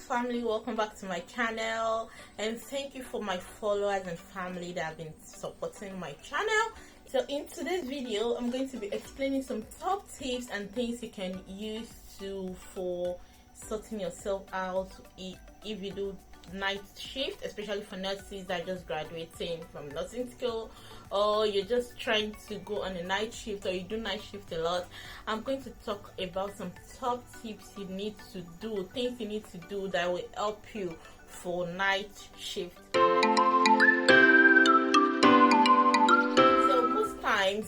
family, welcome back to my channel, and thank you for my followers and family that have been supporting my channel. So in today's video, I'm going to be explaining some top tips and things you can use for sorting yourself out if you do night shift, especially for nurses that are just graduating from nursing school, or you're just trying to go on a night shift, or you do night shift a lot. I'm going to talk about some top tips you need to do, things you need to do that will help you for night shift.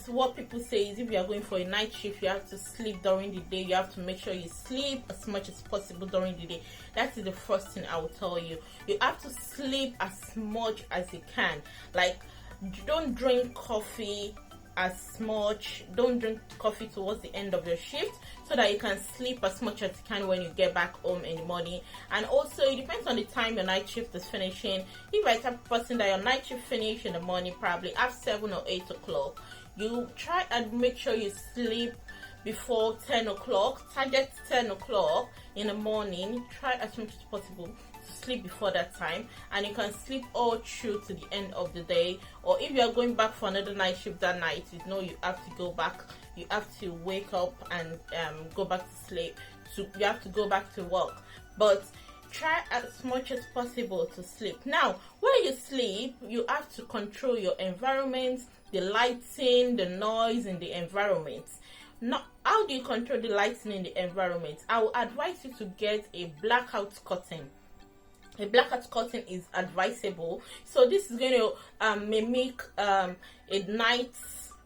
What people say is if you are going for a night shift, you have to sleep during the day. You have to make sure you sleep as much as possible during the day. That is the first thing I will tell you. You have to sleep as much as you can. Like, don't drink coffee as much. Don't drink coffee towards the end of your shift, so that you can sleep as much as you can when you get back home in the morning. And also, it depends on the time your night shift is finishing. If you're the type of person that your night shift finish in the morning, probably at 7 or 8 o'clock, you try and make sure you sleep before 10 o'clock. Target 10 o'clock in the morning. Try as much as possible to sleep before that time, and you can sleep all through to the end of the day. Or if you are going back for another night shift that night, you know you have to go back. You have to wake up and go back to sleep. So you have to go back to work. But try as much as possible to sleep. Now, when you sleep, you have to control your environment, the lighting, the noise in the environment. Now, how do you control the lighting in the environment? I will advise you to get a blackout curtain. A blackout curtain is advisable. So this is going to mimic a night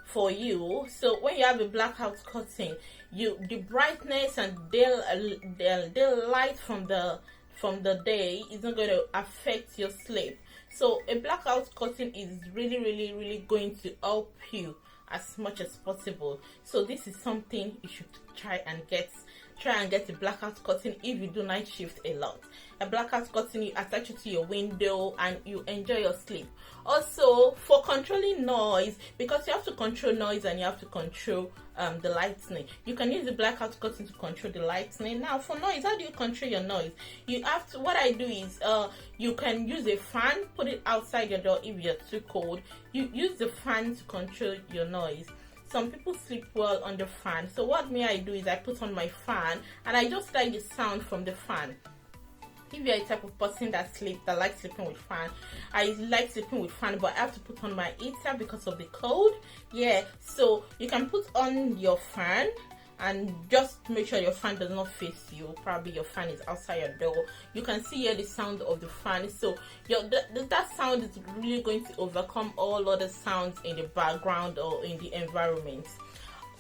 for you. So when you have a blackout curtain, the brightness and the light from the day is not going to affect your sleep. So a blackout curtain is really going to help you as much as possible. So this is something you should try and get a blackout curtain if you do night shift a lot. A blackout curtain, you attach it to your window and you enjoy your sleep. Also, for controlling noise, because you have to control noise and you have to control the lightning, you can use the blackout curtain to control the lightning. Now, for noise, how do you control your noise? You have to, what I do is you can use a fan, put it outside your door if you're too cold. You use the fan to control your noise. Some people sleep well on the fan, so what I do is I put on my fan and I just like the sound from the fan. If you're a type of person that likes sleeping with fan, I like sleeping with fan, but I have to put on my heater because of the cold. Yeah, so you can put on your fan and just make sure your fan does not face you. Probably your fan is outside your door. You can hear the sound of the fan, so that sound is really going to overcome all other sounds in the background or in the environment.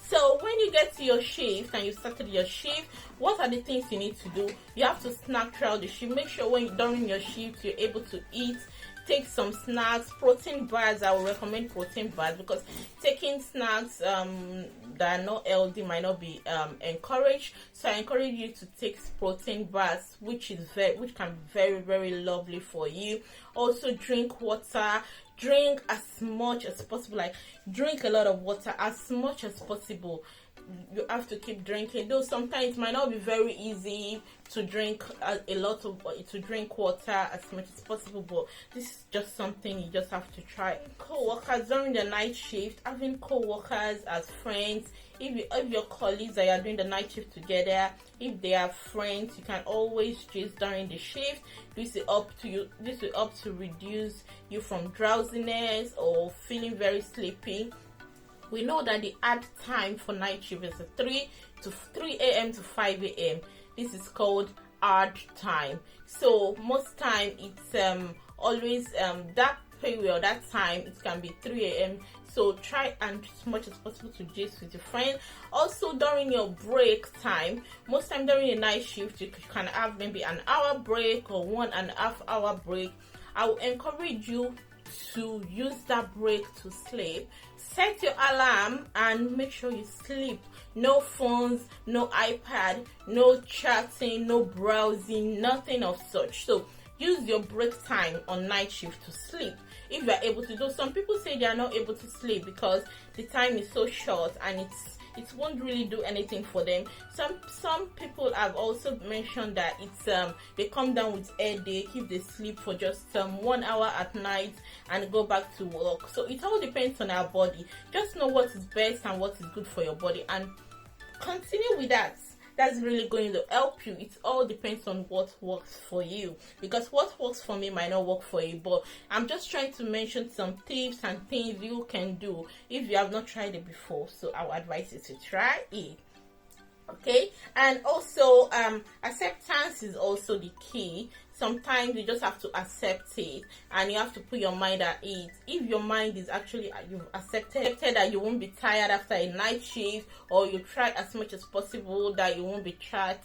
So when you get to your shift and you started your shift, what are the things you need to do? You have to snack throughout the shift. Make sure during your shift you're able to eat. Take some snacks, protein bars. I will recommend protein bars because taking snacks that are not healthy might not be encouraged. So I encourage you to take protein bars, which can be very lovely for you. Also, drink water. Drink as much as possible. Like, drink a lot of water as much as possible. You have to keep drinking, though sometimes it might not be very easy to drink to drink water as much as possible, but this is just something you just have to try. Co-workers during the night shift, having co-workers as friends. If your colleagues that you are doing the night shift together, if they are friends, you can always gist during the shift. This will help to reduce you from drowsiness or feeling very sleepy. We know that the add time for night shift is 3 a.m. to 5 a.m. This is called add time. So most time it's always that period, that time, it can be 3 a.m. So try and as much as possible to gist with your friend. Also, during your break time, most time during the night shift, you can have maybe an hour break or 1.5 hour break. I will encourage you to use that break to sleep. Set your alarm and make sure you sleep. No phones, no iPad, no chatting, no browsing, nothing of such. So use your break time on night shift to sleep if you are able to do. Some people say they are not able to sleep because the time is so short and it won't really do anything for them. Some people have also mentioned that it's they come down with headache if they sleep for just 1 hour at night and go back to work. So it all depends on our body. Just know what is best and what is good for your body and continue with that. That's really going to help you. It all depends on what works for you, because what works for me might not work for you. But I'm just trying to mention some tips and things you can do if you have not tried it before. So I would advise you to try it. Okay, and also acceptance is also the key. Sometimes you just have to accept it, and you have to put your mind at it. If your mind is actually, you've accepted that you won't be tired after a night shift, or you try as much as possible that you won't be tired,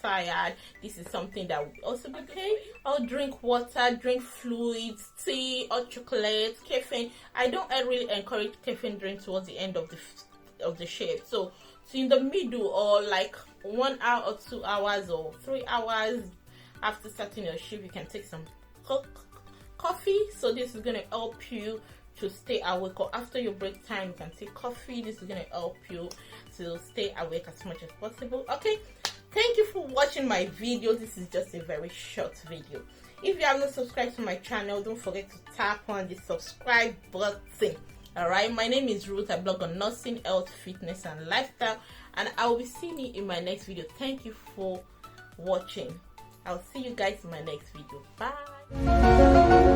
this is something that will also be okay. Or drink water, drink fluids, tea or chocolate, caffeine. I don't really encourage caffeine drink towards the end of the shift. So in the middle, or like 1 hour or 2 hours or 3 hours after starting your shift, you can take some coffee. So this is going to help you to stay awake, or after your break time you can take coffee. This is going to help you to stay awake as much as possible. Okay, thank you for watching my video. This is just a very short video. If you have not subscribed to my channel, don't forget to tap on the subscribe button. Alright, my name is Ruth. I blog on nursing, health, fitness and lifestyle, and I will be seeing you in my next video. Thank you for watching. I'll see you guys in my next video. Bye.